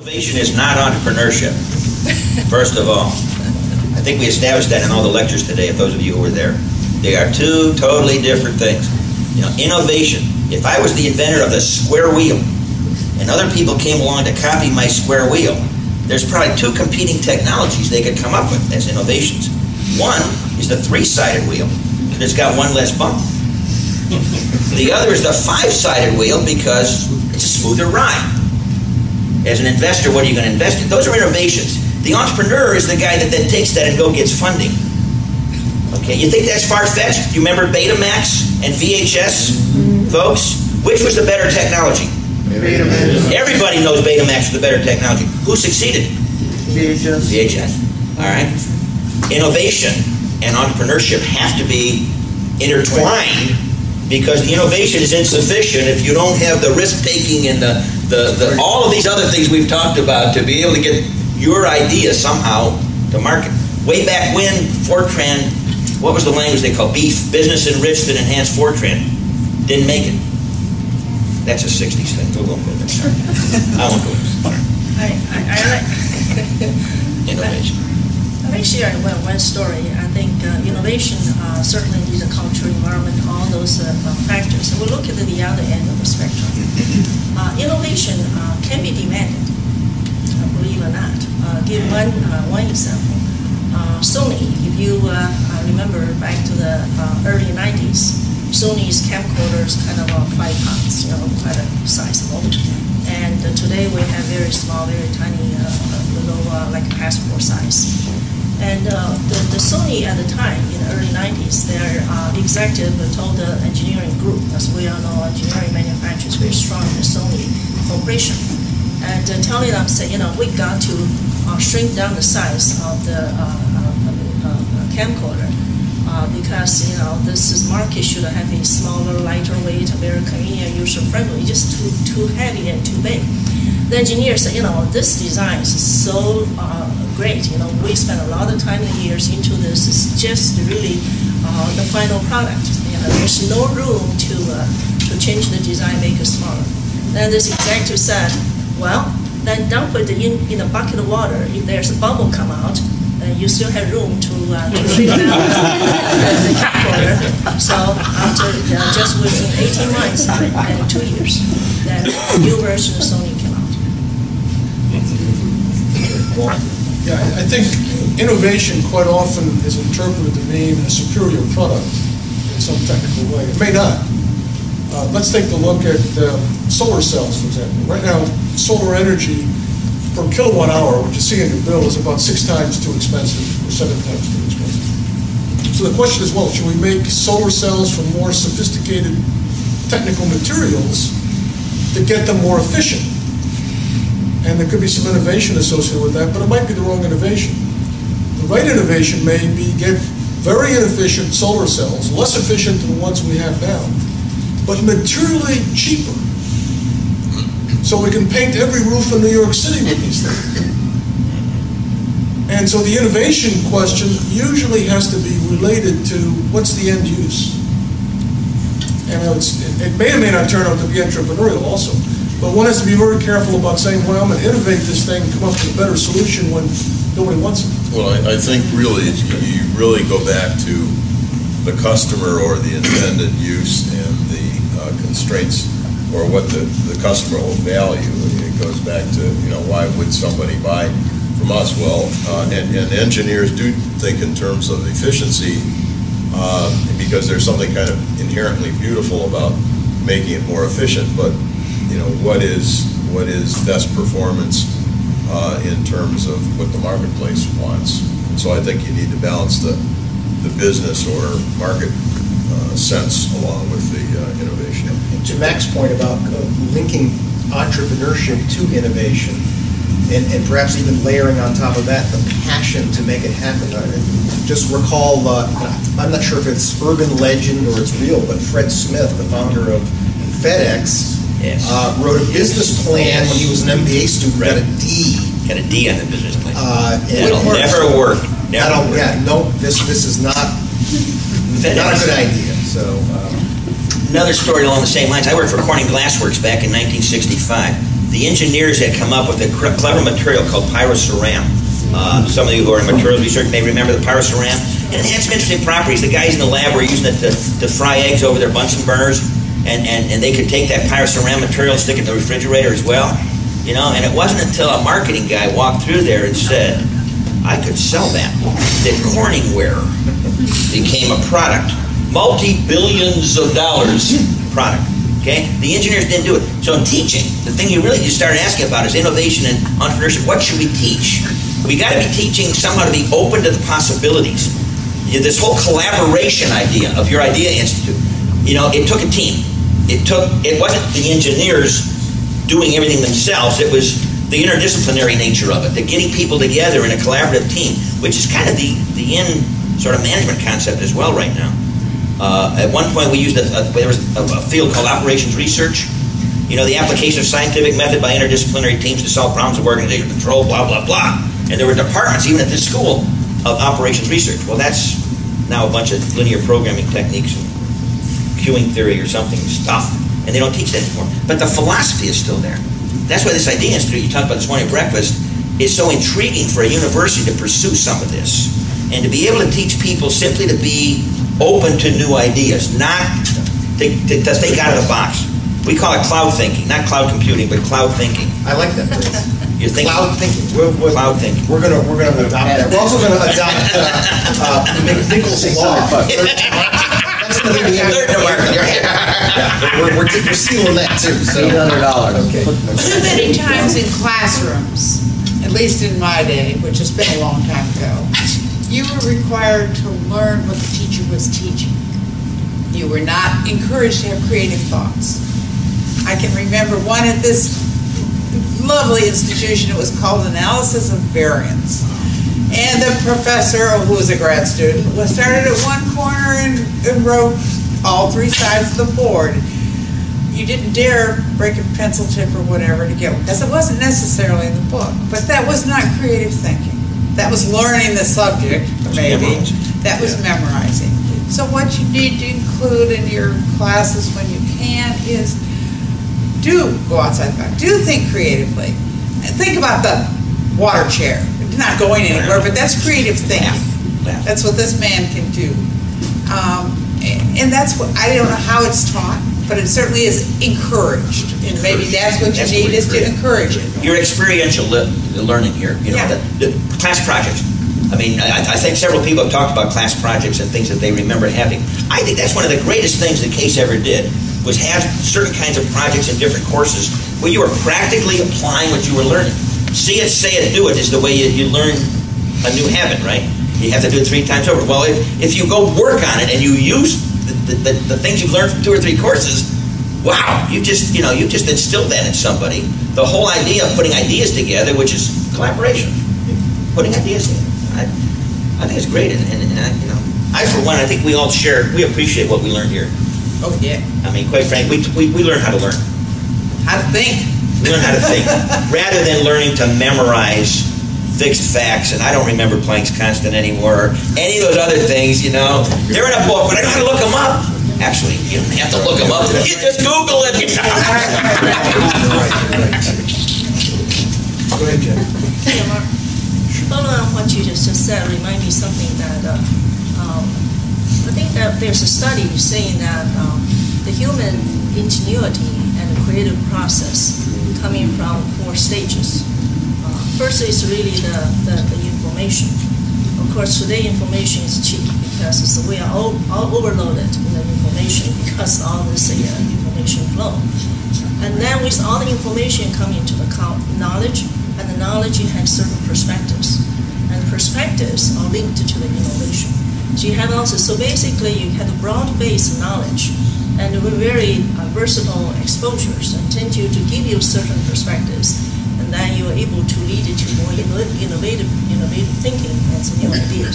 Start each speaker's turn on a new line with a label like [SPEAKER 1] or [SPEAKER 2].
[SPEAKER 1] Innovation is not entrepreneurship, first of all. I think we established that in all the lectures today, if those of you who were there. They are two totally different things. You know, innovation, if I was the inventor of the square wheel and other people came along to copy my square wheel, there's probably two competing technologies they could come up with as innovations. One is the three-sided wheel, because it's got one less bump. The other is the five-sided wheel because it's a smoother ride. As an investor, what are you going to invest in? Those are innovations. The entrepreneur is the guy that then takes that and gets funding. Okay, you think that's far-fetched? You remember Betamax and VHS, folks? Which was the better technology? Betamax. Everybody knows Betamax was the better technology. Who succeeded? VHS. VHS. All right. Innovation and entrepreneurship have to be intertwined, because the innovation is insufficient if you don't have the risk-taking and all of these other things we've talked about to be able to get your idea somehow to market. Way back when, Fortran, what was the language they called? BEEF, Business Enriched and Enhanced Fortran, didn't make it. That's a 60s thing. We'll go further. I won't go further.
[SPEAKER 2] I like
[SPEAKER 1] Innovation.
[SPEAKER 2] Let me share one story. I think innovation certainly needs a culture, environment, all those factors. And we'll look at the other end of the spectrum. Innovation can be demanded, believe it or not. Give one example. Sony, if you remember back to the early 90s, Sony's camcorders kind of 5 pounds, quite a sizable. And today we have very small, very tiny, little like passport size. And the Sony at the time, in the early 90s, their executive told the engineering group, as we all know, engineering manufacturing is very strong in the Sony Corporation, and telling them, say, we got to shrink down the size of the camcorder because this market should have a smaller, lighter weight, very convenient, user friendly, just too heavy and too big. The engineer said, this design is so great. We spent a lot of time and years into this. It's just really the final product. There's no room to change the design, make it smaller. Then this executive said, well, then dump it in a bucket of water. If there's a bubble come out, you still have room to shrink down the camcorder. So after just within 18 months and 2 years, then the new version of Sony came out.
[SPEAKER 3] Yeah, I think innovation quite often is interpreted to mean a superior product in some technical way. It may not. Let's take a look at solar cells, for example. Right now, solar energy per kilowatt hour, what you see in your bill, is about 6 times too expensive, or 7 times too expensive. So the question is, well, should we make solar cells from more sophisticated technical materials to get them more efficient? And there could be some innovation associated with that, but it might be the wrong innovation. The right innovation may be get very inefficient solar cells, less efficient than the ones we have now, but materially cheaper. So we can paint every roof in New York City with these things. And so the innovation question usually has to be related to what's the end use. And it may or may not turn out to be entrepreneurial also. But one has to be very careful about saying, well, I'm going to innovate this thing and come up with a better solution when nobody wants it.
[SPEAKER 4] Well, I think really you really go back to the customer or the intended use and the constraints or what the customer will value. It goes back to, why would somebody buy from us? Well, and engineers do think in terms of efficiency because there's something kind of inherently beautiful about making it more efficient, but what is best performance in terms of what the marketplace wants. And so I think you need to balance the business or market sense along with the innovation.
[SPEAKER 5] To Mac's point about linking entrepreneurship to innovation, and perhaps even layering on top of that the passion to make it happen. Just recall, I'm not sure if it's urban legend or it's real, but Fred Smith, the founder of FedEx, wrote a business plan when he was an MBA student, got a D.
[SPEAKER 1] Got a D on the business plan. That'll never work.
[SPEAKER 5] This is not a good idea. So
[SPEAKER 1] another story along the same lines. I worked for Corning Glass Works back in 1965. the engineers had come up with a clever material called pyroceram. Some of you who are in materials research may remember the pyroceram. And it had some interesting properties. The guys in the lab were using it to fry eggs over their Bunsen burners, and they could take that pyroceram material and stick it in the refrigerator as well. You know, and it wasn't until a marketing guy walked through there and said, I could sell that Corningware became a product. Multi-billions of dollars product. Okay? The engineers didn't do it. So in teaching, the thing you started asking about is innovation and entrepreneurship. What should we teach? We got to be teaching somehow to be open to the possibilities. This whole collaboration idea of your Idea Institute, you know, it took a team. It wasn't the engineers doing everything themselves. It was the interdisciplinary nature of it, the getting people together in a collaborative team, which is kind of the in sort of management concept as well right now. At one point, we used there was a field called operations research. You know, the application of scientific method by interdisciplinary teams to solve problems of organizational control, blah, blah, blah. And there were departments, even at this school, of operations research. Well, that's now a bunch of linear programming techniques and queuing theory or something stuff, and they don't teach that anymore. But the philosophy is still there. That's why this Idea Institute you talked about this morning at breakfast is so intriguing for a university to pursue some of this, and to be able to teach people simply to be open to new ideas, not to think out of the box. We call it cloud thinking, not cloud computing, but cloud thinking.
[SPEAKER 5] I like that phrase.
[SPEAKER 1] You're thinking
[SPEAKER 5] Cloud thinking.
[SPEAKER 1] Cloud thinking.
[SPEAKER 5] We're gonna adopt that. We're also gonna adopt Nichols' law. That's gonna be the end of
[SPEAKER 1] Third to market.
[SPEAKER 5] We're sealing that too. So.
[SPEAKER 6] $800.
[SPEAKER 5] Okay.
[SPEAKER 6] Too many times in classrooms, at least in my day, which has been a long time ago, you were required to learn what the teacher was teaching. You were not encouraged to have creative thoughts. I can remember one at this lovely institution. It was called Analysis of Variance. And the professor, who was a grad student, started at one corner and wrote all three sides of the board. You didn't dare break a pencil tip or whatever to get one, because it wasn't necessarily in the book. But that was not creative thinking. That was learning the subject, maybe. That was memorizing. So what you need to include in your classes when you can is do go outside the box. Do think creatively. Think about the water chair. It's not going anywhere, but that's creative thinking. That's what this man can do. And that's what, I don't know how it's taught, but it certainly is encouraged. And maybe that's what you need, is to encourage it.
[SPEAKER 1] Your experiential learning here, you know, the class projects. I mean, I think several people have talked about class projects and things that they remember having. I think that's one of the greatest things that Case ever did, was have certain kinds of projects in different courses where you were practically applying what you were learning. See it, say it, do it is the way you learn a new habit, right? You have to do it 3 times over. Well, if you go work on it and you use the things you've learned from 2 or 3 courses, wow, you just instilled that in somebody. The whole idea of putting ideas together, which is collaboration, putting ideas together. I think it's great, and you know, I for one, I think we all we appreciate what we learned here.
[SPEAKER 6] Oh, yeah.
[SPEAKER 1] I mean, quite frankly, we learn how to learn.
[SPEAKER 6] How to think.
[SPEAKER 1] We learn how to think, rather than learning to memorize fixed facts, and I don't remember Planck's constant anymore, or any of those other things, you know. They're in a book, but I know how to look them up. Actually, you don't have to look them up. You just Google it.
[SPEAKER 5] Go ahead, Jen.
[SPEAKER 2] Yeah, Mark. Following on what you just said, remind me something that I think that there's a study saying that the human ingenuity and the creative process coming from 4 stages. First is really the information. Of course, today information is cheap because we are all overloaded in the information because all this information flow. And then with all the information coming to the knowledge, and the knowledge has certain perspectives, and the perspectives are linked to the innovation. So you have also, so basically you have a broad-based knowledge and very versatile exposures and tend to give you certain perspectives, and then you're able to lead it to more innovative thinking and some new ideas.